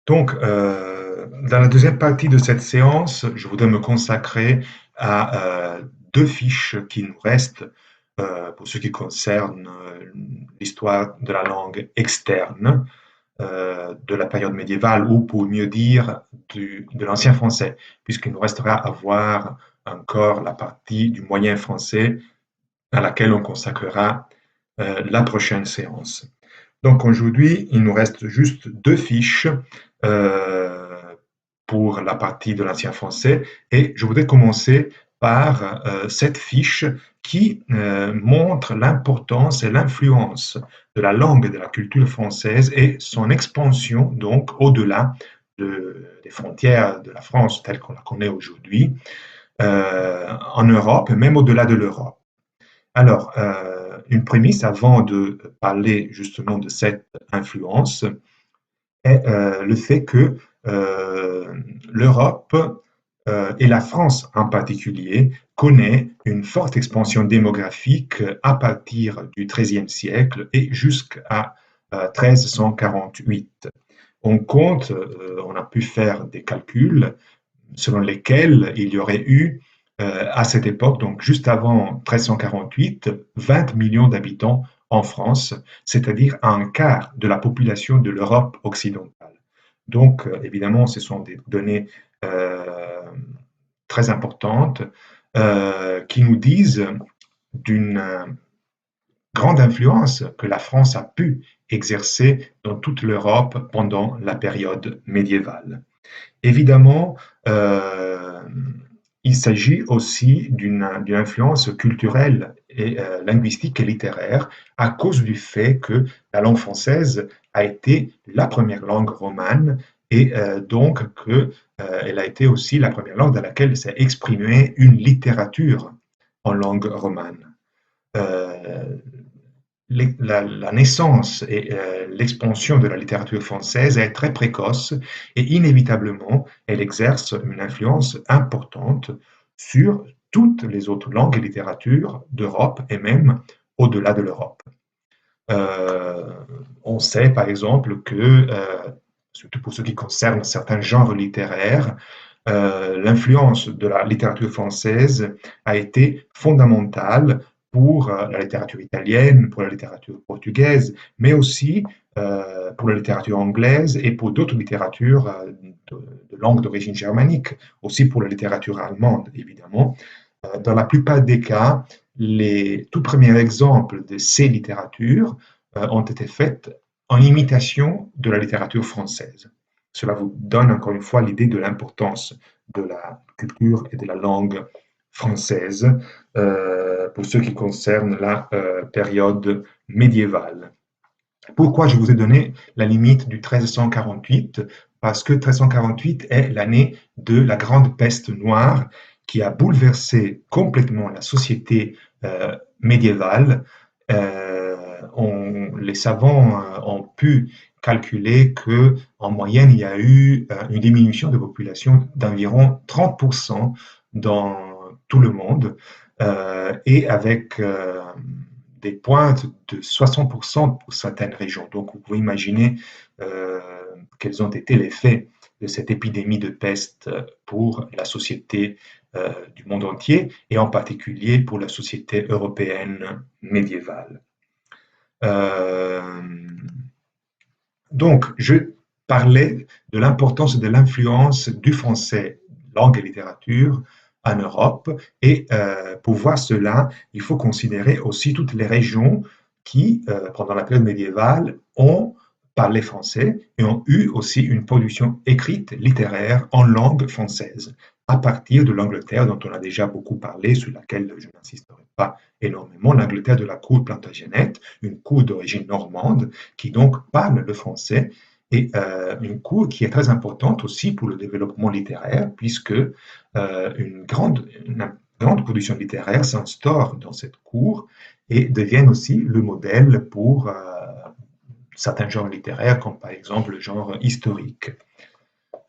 Donc, dans la deuxième partie de cette séance, je voudrais me consacrer à deux fiches qui nous restent pour ce qui concerne l'histoire de la langue externe de la période médiévale, ou pour mieux dire de l'ancien français, puisqu'il nous restera à voir encore la partie du moyen français à laquelle on consacrera la prochaine séance. Donc aujourd'hui, il nous reste juste deux fiches euh, pour la partie de l'ancien français, et je voudrais commencer par cette fiche qui montre l'importance et l'influence de la langue et de la culture française et son expansion donc au-delà des frontières de la France telle qu'on la connaît aujourd'hui, en Europe et même au-delà de l'Europe. Alors, une prémisse avant de parler justement de cette influence est le fait que l'Europe et la France en particulier connaît une forte expansion démographique à partir du XIIIe siècle et jusqu'à 1348. On compte, on a pu faire des calculs selon lesquels il y aurait eu à cette époque, donc juste avant 1348, 20 millions d'habitants en France, c'est-à-dire un quart de la population de l'Europe occidentale. Donc, évidemment, ce sont des données euh, très importantes qui nous disent d'une grande influence que la France a pu exercer dans toute l'Europe pendant la période médiévale. Évidemment, il s'agit aussi d'une influence culturelle et linguistique et littéraire à cause du fait que la langue française a été la première langue romane et donc qu'elle a été aussi la première langue dans laquelle s'est exprimée une littérature en langue romane. Euh, la naissance et l'expansion de la littérature française est très précoce et inévitablement, elle exerce une influence importante sur toutes les autres langues et littératures d'Europe et même au-delà de l'Europe. Euh, on sait par exemple que, surtout pour ce qui concerne certains genres littéraires, l'influence de la littérature française a été fondamentale pour la littérature italienne, pour la littérature portugaise, mais aussi pour la littérature anglaise et pour d'autres littératures de langue d'origine germanique, aussi pour la littérature allemande, évidemment. Dans la plupart des cas, les tout premiers exemples de ces littératures ont été faits en imitation de la littérature française. Cela vous donne encore une fois l'idée de l'importance de la culture et de la langue française pour ce qui concerne la période médiévale. Pourquoi je vous ai donné la limite du 1348? Parce que 1348 est l'année de la grande peste noire qui a bouleversé complètement la société médiévale. Les savants ont pu calculer que en moyenne, il y a eu une diminution de population d'environ 30% dans tout le monde, et avec des pointes de 60% pour certaines régions. Donc, vous pouvez imaginer quels ont été les faits de cette épidémie de peste pour la société du monde entier et en particulier pour la société européenne médiévale. Euh, donc, je parlais de l'importance de l'influence du français, langue et littérature, en Europe. Et pour voir cela, il faut considérer aussi toutes les régions qui, pendant la période médiévale, ont parlé français et ont eu aussi une production écrite, littéraire, en langue française, à partir de l'Angleterre, dont on a déjà beaucoup parlé, sur laquelle je n'insisterai pas énormément, l'Angleterre de la cour Plantagenète, une cour d'origine normande, qui donc parle le français, et une cour qui est très importante aussi pour le développement littéraire, puisque une grande production littéraire s'instaure dans cette cour et devient aussi le modèle pour certains genres littéraires, comme par exemple le genre historique.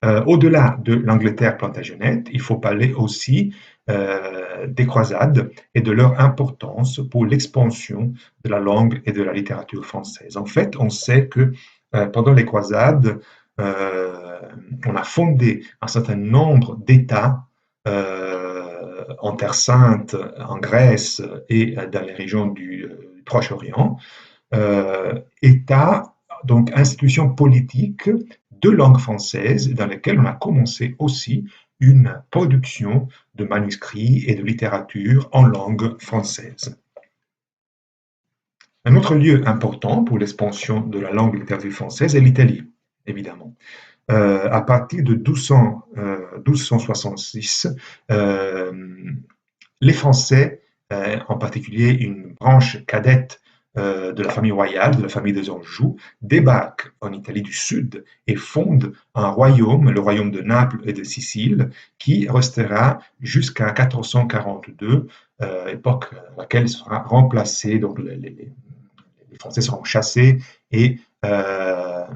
Au-delà de l'Angleterre plantagenète, il faut parler aussi des croisades et de leur importance pour l'expansion de la langue et de la littérature française. En fait, on sait que pendant les croisades, euh, on a fondé un certain nombre d'États en Terre Sainte, en Grèce et dans les régions du Proche-Orient, États, donc institutions politiques de langue française dans lesquelles on a commencé aussi une production de manuscrits et de littérature en langue française. Un autre lieu important pour l'expansion de la langue et de la littérature française est l'Italie, évidemment. À partir de 1266, les Français, en particulier une branche cadette de la famille royale, de la famille des Anjou, débarquent en Italie du Sud et fondent un royaume, le royaume de Naples et de Sicile, qui restera jusqu'à 1442, époque à laquelle sera remplacé, donc les Français seront chassés et à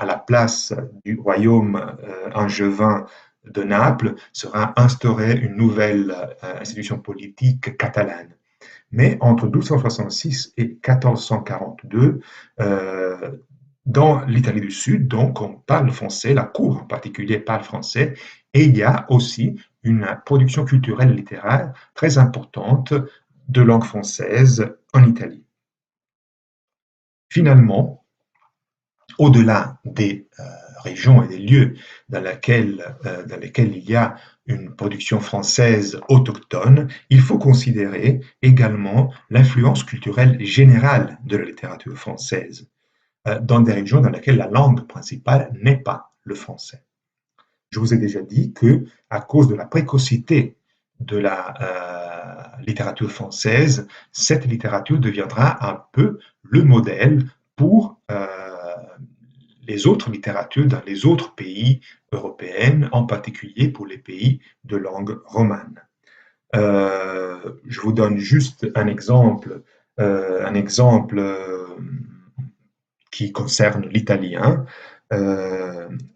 la place du royaume angevin de Naples sera instaurée une nouvelle institution politique catalane. Mais entre 1266 et 1442, dans l'Italie du Sud, donc on parle français, la cour en particulier parle français, et il y a aussi une production culturelle et littéraire très importante de langue française en Italie. Finalement, au-delà des régions et des lieux dans lesquels il y a une production française autochtone, il faut considérer également l'influence culturelle générale de la littérature française dans des régions dans lesquelles la langue principale n'est pas le français. Je vous ai déjà dit que, à cause de la précocité de la littérature française, cette littérature deviendra un peu le modèle pour les autres littératures dans les autres pays européens, en particulier pour les pays de langue romane. Je vous donne juste un exemple qui concerne l'italien.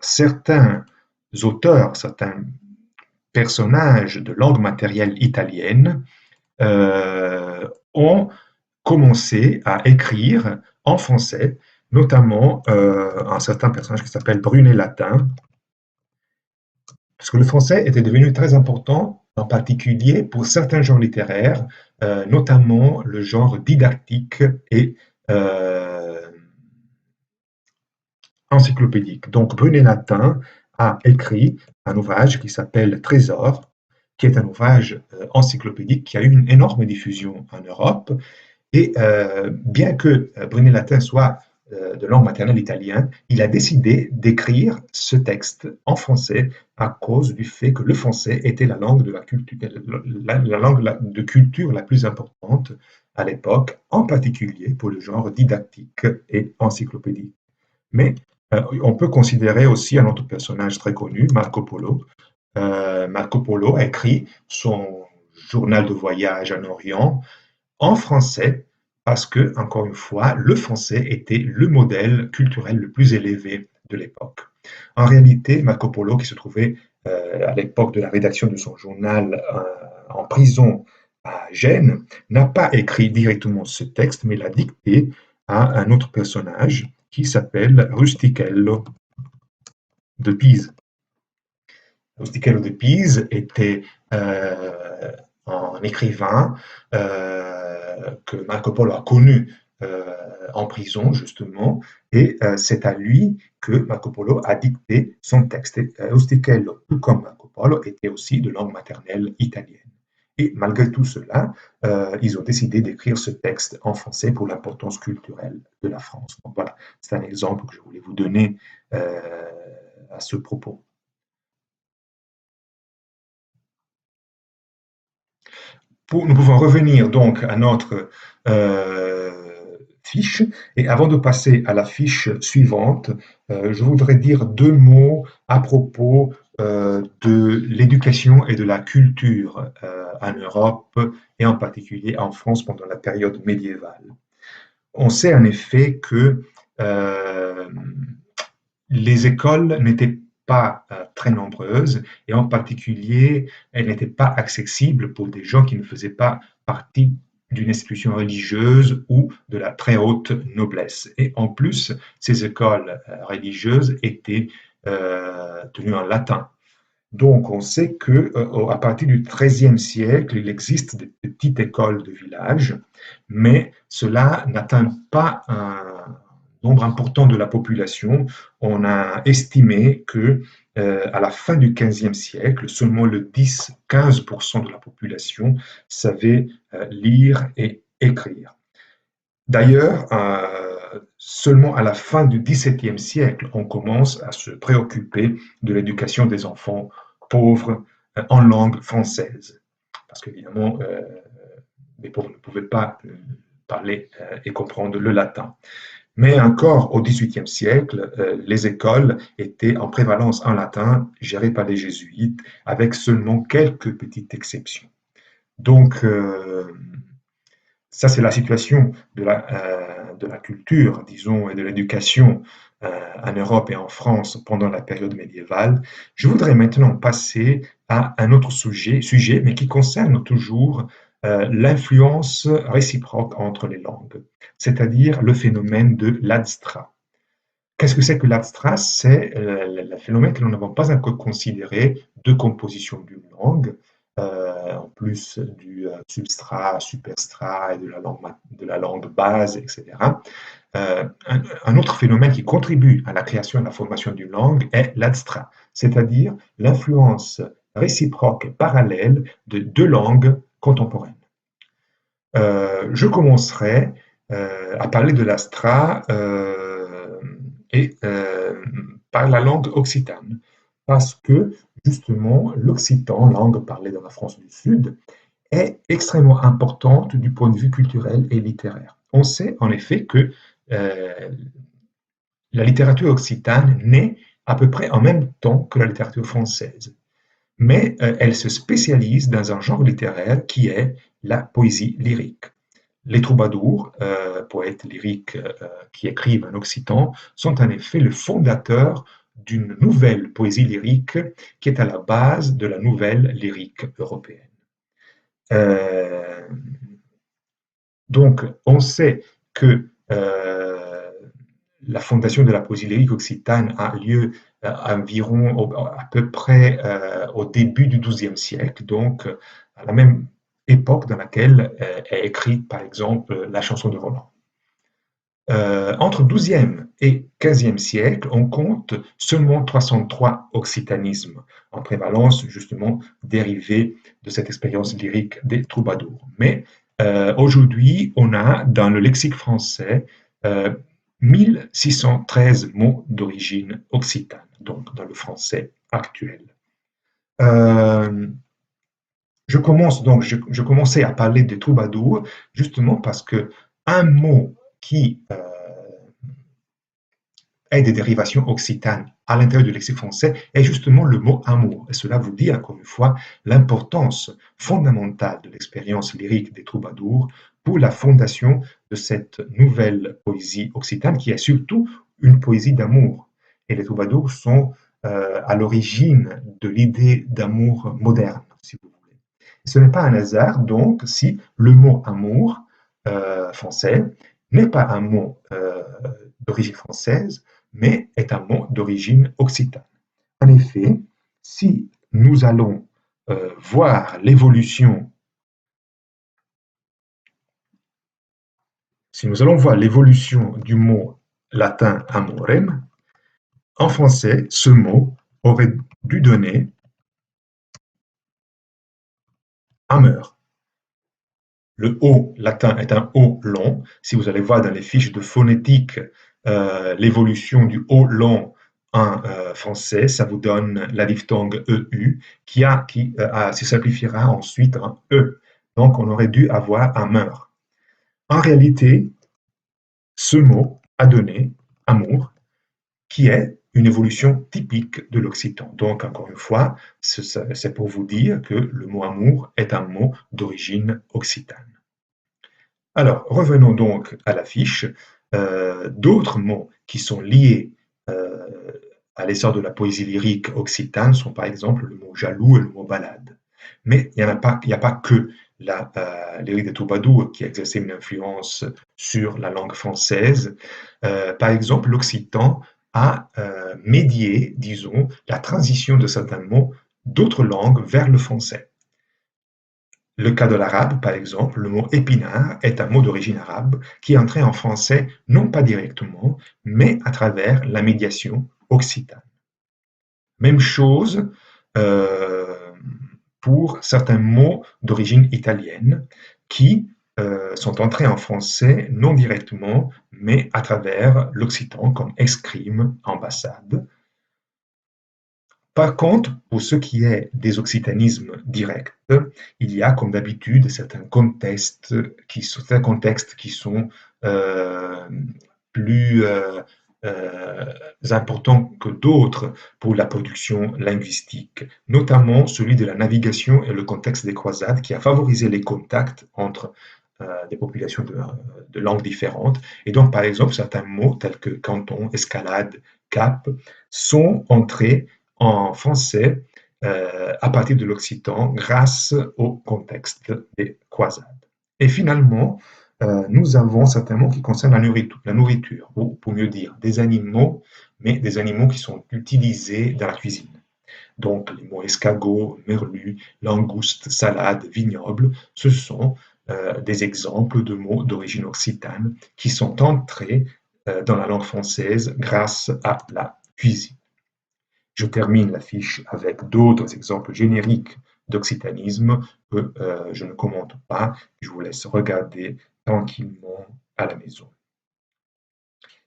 Certains auteurs, certains personnages de langue matérielle italienne ont commencé à écrire en français, notamment un certain personnage qui s'appelle Brunet Latin, parce que le français était devenu très important, en particulier pour certains genres littéraires, notamment le genre didactique et encyclopédique. Donc Brunet Latin a écrit un ouvrage qui s'appelle Trésor, qui est un ouvrage encyclopédique qui a eu une énorme diffusion en Europe. Et bien que Brunet Latin soit de langue maternelle italien, il a décidé d'écrire ce texte en français à cause du fait que le français était la langue de la culture, la langue de culture la plus importante à l'époque, en particulier pour le genre didactique et encyclopédique. Mais on peut considérer aussi un autre personnage très connu, Marco Polo. Marco Polo a écrit son journal de voyage en Orient en français parce que, encore une fois, le français était le modèle culturel le plus élevé de l'époque. En réalité, Marco Polo, qui se trouvait à l'époque de la rédaction de son journal en prison à Gênes, n'a pas écrit directement ce texte, mais l'a dicté à un autre personnage qui s'appelle Rustichello de Pise. Rustichello de Pise était un écrivain que Marco Polo a connu en prison, justement, et c'est à lui que Marco Polo a dicté son texte. Rustichello, tout comme Marco Polo, était aussi de langue maternelle italienne. Et malgré tout cela, ils ont décidé d'écrire ce texte en français pour l'importance culturelle de la France. Donc voilà, c'est un exemple que je voulais vous donner à ce propos. Nous pouvons revenir donc à notre fiche. Et avant de passer à la fiche suivante, je voudrais dire deux mots à propos de l'éducation et de la culture en Europe et en particulier en France pendant la période médiévale. On sait en effet que les écoles n'étaient pas très nombreuses et en particulier, elles n'étaient pas accessibles pour des gens qui ne faisaient pas partie d'une institution religieuse ou de la très haute noblesse. Et en plus, ces écoles religieuses étaient tenus en latin. Donc, on sait que à partir du XIIIe siècle, il existe des petites écoles de village, mais cela n'atteint pas un nombre important de la population. On a estimé que à la fin du XVe siècle, seulement le 10-15% de la population savait lire et écrire. D'ailleurs, seulement à la fin du XVIIe siècle, on commence à se préoccuper de l'éducation des enfants pauvres en langue française. Parce qu'évidemment, les pauvres ne pouvaient pas parler et comprendre le latin. Mais encore au XVIIIe siècle, les écoles étaient en prévalence en latin, gérées par les jésuites, avec seulement quelques petites exceptions. Donc, ça, c'est la situation de la culture, disons, et de l'éducation en Europe et en France pendant la période médiévale. Je voudrais maintenant passer à un autre sujet mais qui concerne toujours l'influence réciproque entre les langues, c'est-à-dire le phénomène de l'adstrat. Qu'est-ce que c'est que l'abstrat? C'est le phénomène que nous n'avons pas encore considéré de composition d'une langue, en plus du substrat, superstrat et de la langue base, etc. Un autre phénomène qui contribue à la création et à la formation d'une langue est l'adstrat, c'est-à-dire l'influence réciproque et parallèle de deux langues contemporaines. Je commencerai à parler de l'astra et par la langue occitane, parce que justement l'occitan, langue parlée dans la France du Sud, est extrêmement importante du point de vue culturel et littéraire. On sait en effet que la littérature occitane naît à peu près en même temps que la littérature française, mais elle se spécialise dans un genre littéraire qui est la poésie lyrique. Les troubadours, poètes lyriques qui écrivent en occitan, sont en effet le fondateur d'une nouvelle poésie lyrique qui est à la base de la nouvelle lyrique européenne. Euh, donc, on sait que la fondation de la poésie lyrique occitane a lieu environ à peu près au début du XIIe siècle, donc à la même époque dans laquelle est écrite par exemple la chanson de Roland. Entre XIIe et XVe siècle, on compte seulement 303 occitanismes en prévalence justement dérivés de cette expérience lyrique des troubadours. Mais aujourd'hui, on a dans le lexique français 1613 mots d'origine occitane, donc dans le français actuel. Je commençais à parler des troubadours justement parce que un mot qui est des dérivations occitanes à l'intérieur du lexique français est justement le mot amour. Et cela vous dit encore une fois l'importance fondamentale de l'expérience lyrique des troubadours pour la fondation de cette nouvelle poésie occitane qui est surtout une poésie d'amour. Et les troubadours sont à l'origine de l'idée d'amour moderne, si vous voulez. Et ce n'est pas un hasard, donc, si le mot amour français n'est pas un mot d'origine française, mais est un mot d'origine occitane. En effet, si nous allons voir l'évolution, si nous allons voir l'évolution du mot latin amorem, en français, ce mot aurait dû donner ameur. Le O latin est un O long. Si vous allez voir dans les fiches de phonétique l'évolution du O long en français, ça vous donne la diphtongue EU qui se simplifiera ensuite en E. Donc on aurait dû avoir ameur. En réalité, ce mot a donné amour, qui est une évolution typique de l'occitan. Donc, encore une fois, c'est pour vous dire que le mot amour est un mot d'origine occitane. Alors, revenons donc à la fiche. D'autres mots qui sont liés à l'essor de la poésie lyrique occitane sont par exemple le mot jaloux et le mot balade. Mais il n'y a pas que la lyrique des troubadours qui a exercé une influence sur la langue française. Par exemple, l'occitan à médier, disons, la transition de certains mots d'autres langues vers le français. Le cas de l'arabe, par exemple, le mot épinard est un mot d'origine arabe qui est entré en français non pas directement, mais à travers la médiation occitane. Même chose euh, pour certains mots d'origine italienne qui sont entrés en français non directement, mais à travers l'occitan, comme escrime, ambassade. Par contre, pour ce qui est des occitanismes directs, il y a comme d'habitude certains contextes qui sont euh, plus importants que d'autres pour la production linguistique, notamment celui de la navigation et le contexte des croisades qui a favorisé les contacts entre des populations de langues différentes. Et donc, par exemple, certains mots tels que canton, escalade, cap sont entrés en français à partir de l'occitan grâce au contexte des croisades. Et finalement, nous avons certains mots qui concernent la nourriture, ou pour mieux dire, des animaux, mais des animaux qui sont utilisés dans la cuisine. Donc les mots escargot, merlu, langouste, salade, vignoble, ce sont des exemples de mots d'origine occitane qui sont entrés dans la langue française grâce à la cuisine. Je termine la fiche avec d'autres exemples génériques d'occitanisme que je ne commente pas. Je vous laisse regarder tranquillement à la maison.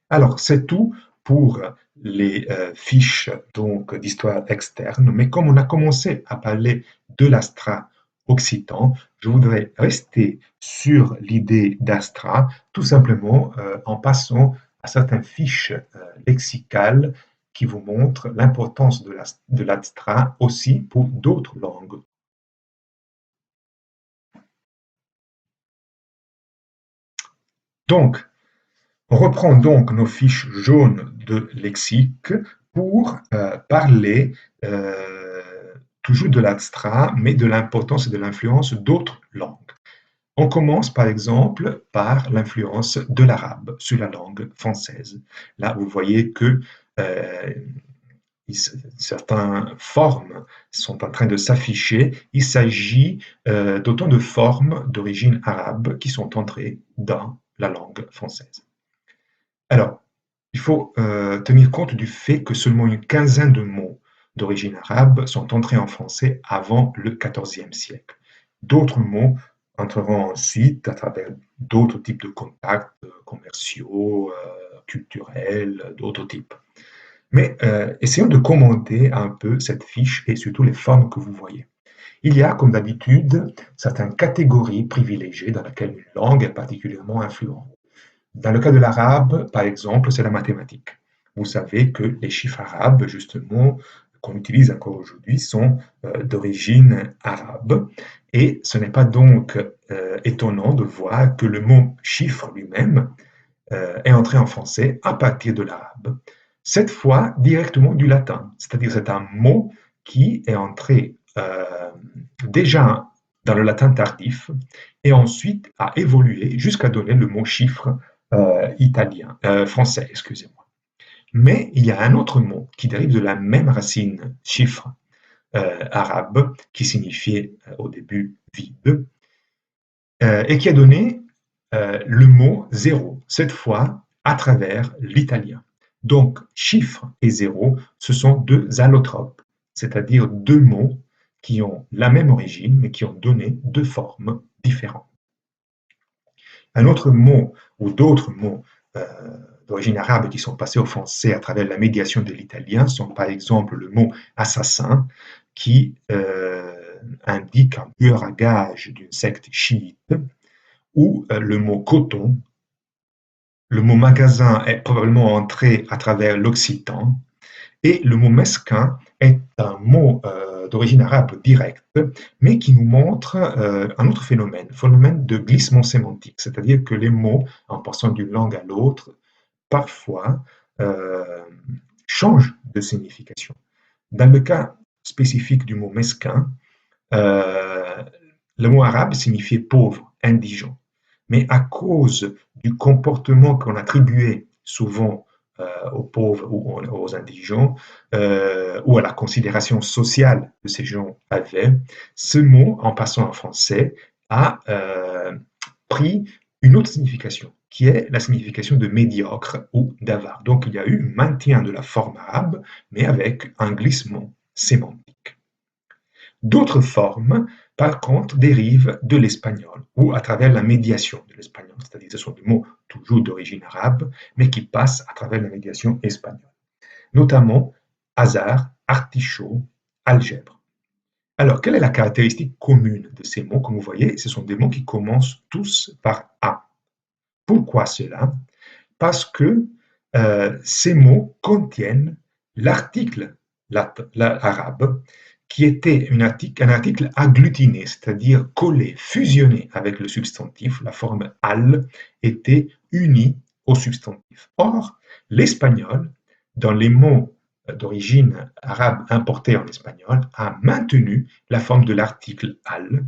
Alors, c'est tout pour les fiches donc d'histoire externe, mais comme on a commencé à parler de l'astra occitan, je voudrais rester sur l'idée d'astra, tout simplement en passant à certaines fiches lexicales qui vous montrent l'importance de l'astra aussi pour d'autres langues. Donc, on reprend donc nos fiches jaunes de lexique pour parler toujours de l'abstrait, mais de l'importance et de l'influence d'autres langues. On commence par exemple par l'influence de l'arabe sur la langue française. Là, vous voyez que euh, certaines formes sont en train de s'afficher. Il s'agit d'autant de formes d'origine arabe qui sont entrées dans la langue française. Alors, il faut tenir compte du fait que seulement une quinzaine de mots d'origine arabe sont entrés en français avant le XIVe siècle. D'autres mots entreront ensuite à travers d'autres types de contacts commerciaux, culturels, d'autres types. Mais essayons de commenter un peu cette fiche et surtout les formes que vous voyez. Il y a, comme d'habitude, certaines catégories privilégiées dans lesquelles une langue est particulièrement influente. Dans le cas de l'arabe, par exemple, c'est la mathématique. Vous savez que les chiffres arabes, justement, qu'on utilise encore aujourd'hui, sont d'origine arabe. Et ce n'est pas donc étonnant de voir que le mot chiffre lui-même est entré en français à partir de l'arabe. Cette fois, directement du latin. C'est-à-dire c'est un mot qui est entré déjà dans le latin tardif et ensuite a évolué jusqu'à donner le mot chiffre français, excusez-moi. Mais il y a un autre mot qui dérive de la même racine chiffre arabe qui signifiait au début vide et qui a donné le mot zéro, cette fois à travers l'italien. Donc chiffre et zéro, ce sont deux allotropes, c'est-à-dire deux mots qui ont la même origine mais qui ont donné deux formes différentes. Un autre mot ou d'autres mots d'origine arabe qui sont passés au français à travers la médiation de l'italien sont par exemple le mot assassin qui indique un tueur à gages d'une secte chiite ou le mot coton. Le mot magasin est probablement entré à travers l'occitan et le mot mesquin est un mot d'origine arabe directe, mais qui nous montre un autre phénomène de glissement sémantique, c'est-à-dire que les mots, en passant d'une langue à l'autre, parfois changent de signification. Dans le cas spécifique du mot mesquin, euh, le mot arabe signifiait pauvre, indigent. Mais à cause du comportement qu'on attribuait souvent aux pauvres ou aux indigents, ou à la considération sociale que ces gens avaient, ce mot, en passant en français, a pris une autre signification, qui est la signification de médiocre ou d'avare. Donc il y a eu maintien de la forme arabe, mais avec un glissement sémantique. D'autres formes, par contre, dérivent de l'espagnol ou à travers la médiation de l'espagnol, c'est-à-dire ce sont des mots toujours d'origine arabe, mais qui passent à travers la médiation espagnole, notamment hasard, artichaut, algèbre. Alors, quelle est la caractéristique commune de ces mots? Comme vous voyez, ce sont des mots qui commencent tous par A. Pourquoi cela? Parce que ces mots contiennent l'article arabe qui était un article agglutiné, c'est-à-dire collé, fusionné avec le substantif. La forme al était unie au substantif. Or, l'espagnol, dans les mots d'origine arabe importés en espagnol, a maintenu la forme de l'article al,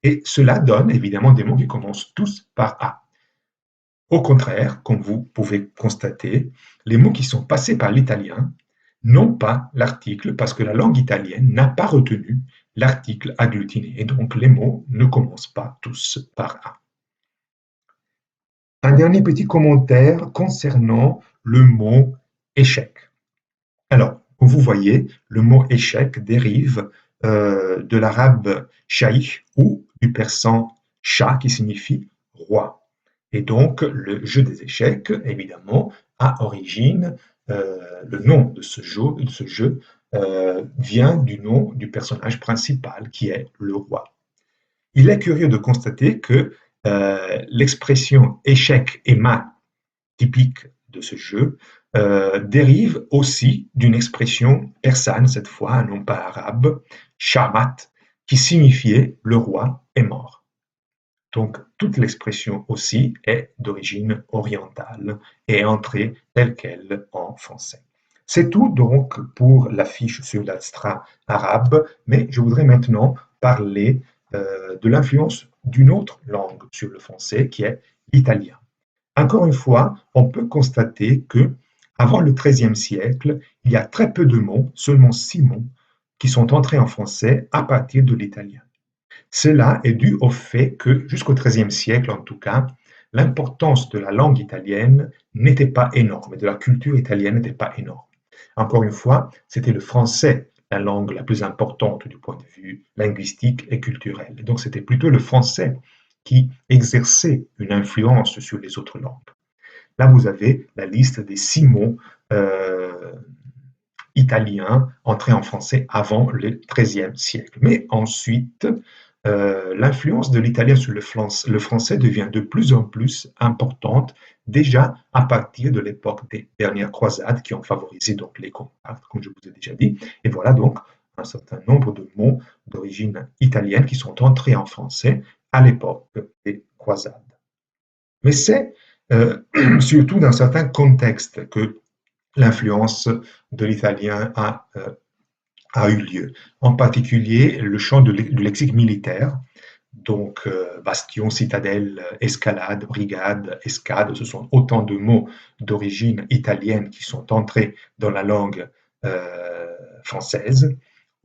et cela donne évidemment des mots qui commencent tous par A. Au contraire, comme vous pouvez constater, les mots qui sont passés par l'italien n'ont pas l'article parce que la langue italienne n'a pas retenu l'article agglutiné et donc les mots ne commencent pas tous par A. Un dernier petit commentaire concernant le mot échec. Alors, comme vous voyez, le mot échec dérive de l'arabe shaykh ou du persan shah qui signifie roi. Et donc, le jeu des échecs, évidemment, a origine, le nom de ce jeu vient du nom du personnage principal qui est le roi. Il est curieux de constater que l'expression échec et mat typique de ce jeu dérive aussi d'une expression persane, cette fois, non pas arabe, shamat, qui signifiait le roi est mort. Donc, toute l'expression aussi est d'origine orientale et est entrée telle qu'elle en français. C'est tout donc pour la fiche sur l'astra arabe, mais je voudrais maintenant parler de l'influence d'une autre langue sur le français qui est l'italien. Encore une fois, on peut constater que avant le XIIIe siècle, il y a très peu de mots, seulement 6 mots, qui sont entrés en français à partir de l'italien. Cela est dû au fait que, jusqu'au XIIIe siècle en tout cas, l'importance de la langue italienne n'était pas énorme, et de la culture italienne n'était pas énorme. Encore une fois, c'était le français la langue la plus importante du point de vue linguistique et culturel. Et donc c'était plutôt le français qui exerçait une influence sur les autres langues. Là, vous avez la liste des 6 mots italiens entrés en français avant le XIIIe siècle. Mais ensuite, l'influence de l'italien sur le français devient de plus en plus importante, déjà à partir de l'époque des dernières croisades qui ont favorisé donc les contacts, comme je vous ai déjà dit. Et voilà donc un certain nombre de mots d'origine italienne qui sont entrés en français à l'époque des croisades. Mais c'est surtout dans certains contextes que l'influence de l'italien a eu lieu. En particulier, le champ du lexique militaire, donc bastion, citadelle, escalade, brigade, escade, ce sont autant de mots d'origine italienne qui sont entrés dans la langue française,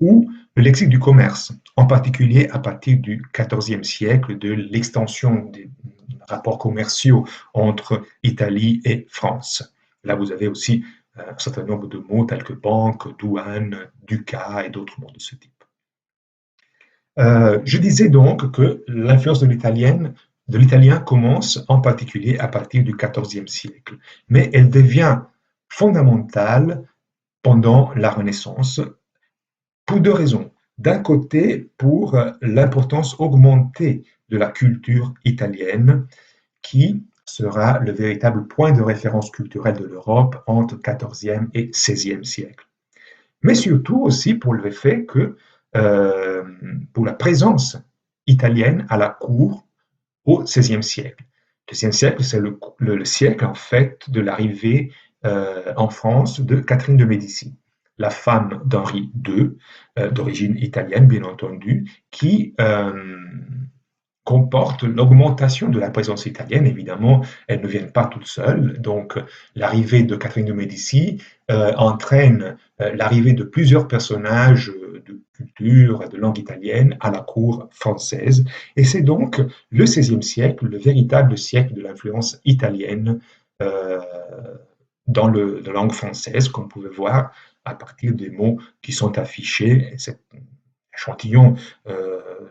ou le lexique du commerce, en particulier à partir du XIVe siècle, de l'extension des rapports commerciaux entre Italie et France. Là, vous avez aussi un certain nombre de mots tels que banque, douane, ducat et d'autres mots de ce type. Je disais donc que l'influence de l'italien commence en particulier à partir du XIVe siècle, mais elle devient fondamentale pendant la Renaissance pour 2 raisons. D'un côté, pour l'importance augmentée de la culture italienne qui sera le véritable point de référence culturelle de l'Europe entre XIVe et XVIe siècle. Mais surtout aussi pour le fait que, pour la présence italienne à la cour au XVIe siècle. Le XVIe siècle, c'est le siècle en fait de l'arrivée en France de Catherine de Médicis, la femme d'Henri II, d'origine italienne bien entendu, qui comporte l'augmentation de la présence italienne. Évidemment, elles ne viennent pas toutes seules. Donc, l'arrivée de Catherine de Médicis entraîne l'arrivée de plusieurs personnages de culture et de langue italienne à la cour française. Et c'est donc le XVIe siècle, le véritable siècle de l'influence italienne euh, dans la langue française, qu'on pouvait voir à partir des mots qui sont affichés. Et cet échantillon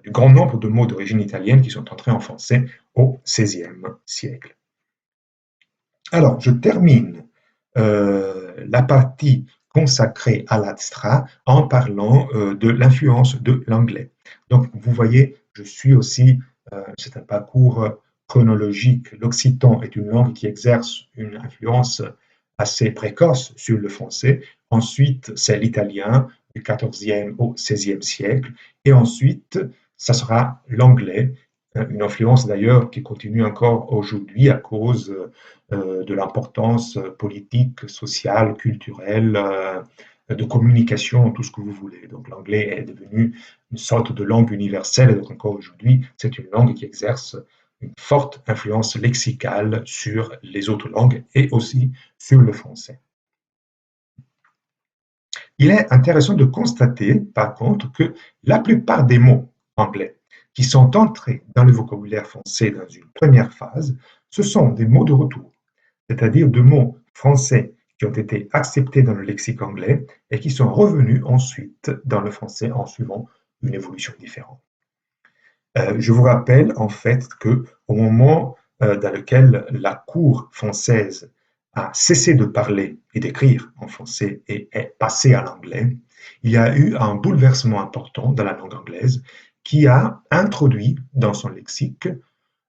du grand nombre de mots d'origine italienne qui sont entrés en français au XVIe siècle. Alors, je termine la partie consacrée à l'Adstra en parlant de l'influence de l'anglais. Donc, vous voyez, je suis aussi, c'est un parcours chronologique. L'occitan est une langue qui exerce une influence assez précoce sur le français. Ensuite, c'est l'italien du XIVe au XVIe siècle. Et ensuite, ça sera l'anglais, une influence d'ailleurs qui continue encore aujourd'hui à cause de l'importance politique, sociale, culturelle, de communication, tout ce que vous voulez. Donc l'anglais est devenu une sorte de langue universelle, et donc encore aujourd'hui, c'est une langue qui exerce une forte influence lexicale sur les autres langues et aussi sur le français. Il est intéressant de constater, par contre, que la plupart des mots anglais qui sont entrés dans le vocabulaire français dans une première phase, ce sont des mots de retour, c'est-à-dire de mots français qui ont été acceptés dans le lexique anglais et qui sont revenus ensuite dans le français en suivant une évolution différente. Je vous rappelle en fait que au moment dans lequel la cour française a cessé de parler et d'écrire en français et est passée à l'anglais, il y a eu un bouleversement important dans la langue anglaise qui a introduit dans son lexique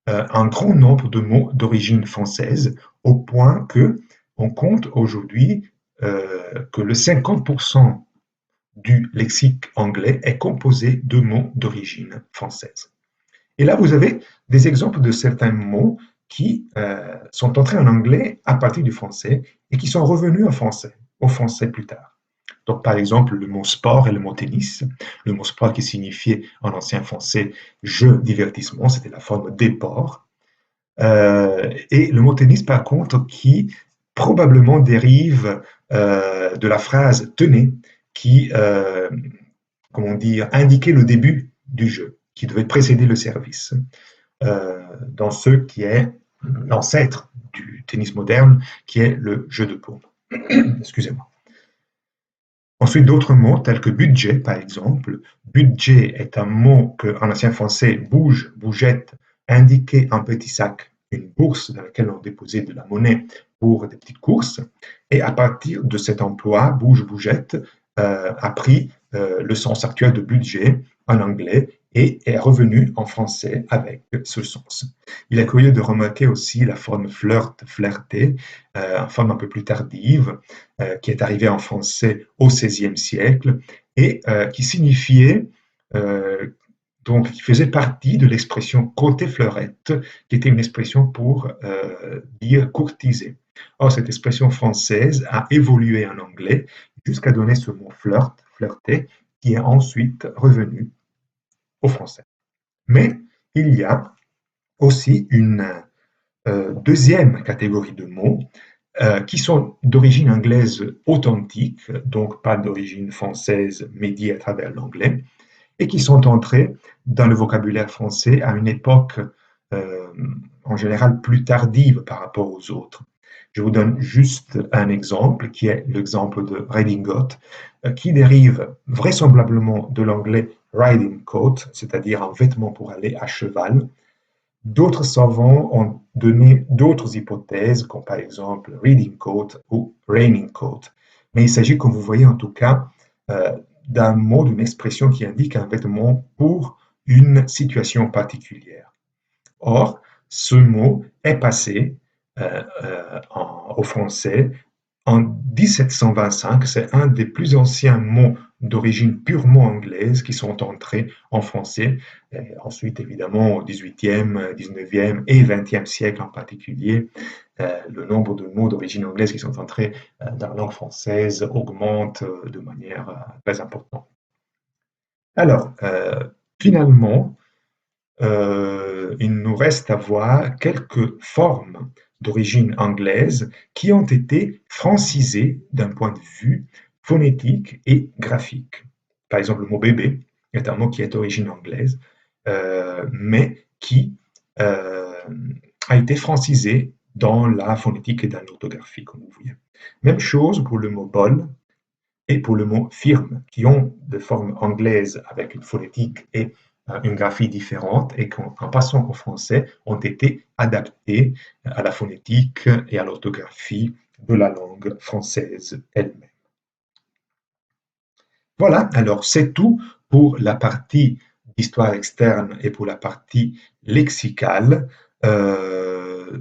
un grand nombre de mots d'origine française au point que on compte aujourd'hui que le 50% du lexique anglais est composé de mots d'origine française. Et là, vous avez des exemples de certains mots qui sont entrés en anglais à partir du français et qui sont revenus en français, au français plus tard. Donc, par exemple, le mot sport et le mot tennis. Le mot sport qui signifiait en ancien français jeu, divertissement, c'était la forme déport. Et le mot tennis, par contre, qui probablement dérive de la phrase tenez, qui, comment dire, indiquait le début du jeu, qui devait précéder le service, dans ce qui est l'ancêtre du tennis moderne, qui est le jeu de paume. Excusez-moi. Ensuite, d'autres mots tels que budget, par exemple. Budget est un mot que, en ancien français, bouge, bougette, indiquait un petit sac, une bourse dans laquelle on déposait de la monnaie pour des petites courses. Et à partir de cet emploi, bouge, bougette, a pris le sens actuel de budget en anglais et est revenu en français avec ce sens. Il est curieux de remarquer aussi la forme flirt, flirter, une forme un peu plus tardive, qui est arrivée en français au XVIe siècle et qui signifiait, donc qui faisait partie de l'expression côté fleurette, qui était une expression pour dire courtiser. Or, cette expression française a évolué en anglais jusqu'à donner ce mot flirt, flirter, qui est ensuite revenu au français. Mais il y a aussi une deuxième catégorie de mots qui sont d'origine anglaise authentique, donc pas d'origine française médiée à travers l'anglais, et qui sont entrés dans le vocabulaire français à une époque en général plus tardive par rapport aux autres. Je vous donne juste un exemple, qui est l'exemple de redingote, qui dérive vraisemblablement de l'anglais riding coat, c'est-à-dire un vêtement pour aller à cheval. D'autres savants ont donné d'autres hypothèses, comme par exemple reading coat ou raining coat. Mais il s'agit, comme vous voyez en tout cas, d'un mot, d'une expression qui indique un vêtement pour une situation particulière. Or, ce mot est passé au français en 1725. C'est un des plus anciens mots d'origine purement anglaise qui sont entrés en français. Et ensuite, évidemment, au XVIIIe, XIXe et XXe siècle en particulier, le nombre de mots d'origine anglaise qui sont entrés dans la langue française augmente de manière très importante. Alors, finalement, il nous reste à voir quelques formes d'origine anglaise qui ont été francisées d'un point de vue phonétique et graphique. Par exemple, le mot bébé est un mot qui est d'origine anglaise, mais qui euh, a été francisé dans la phonétique et dans l'orthographie, comme vous voyez. Même chose pour le mot bol et pour le mot firme, qui ont des formes anglaises avec une phonétique et une graphie différente et qui, en passant au français, ont été adaptés à la phonétique et à l'orthographie de la langue française elle-même. Voilà, alors c'est tout pour la partie d'histoire externe et pour la partie lexicale. Euh,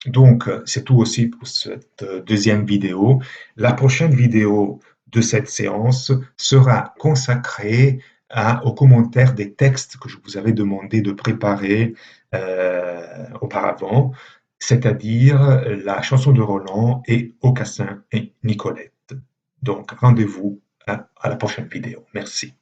donc, c'est tout aussi pour cette deuxième vidéo. La prochaine vidéo de cette séance sera consacrée aux commentaires des textes que je vous avais demandé de préparer auparavant, c'est-à-dire la chanson de Roland et Aucassin et Nicolette. Donc, rendez-vous à la prochaine vidéo. Merci.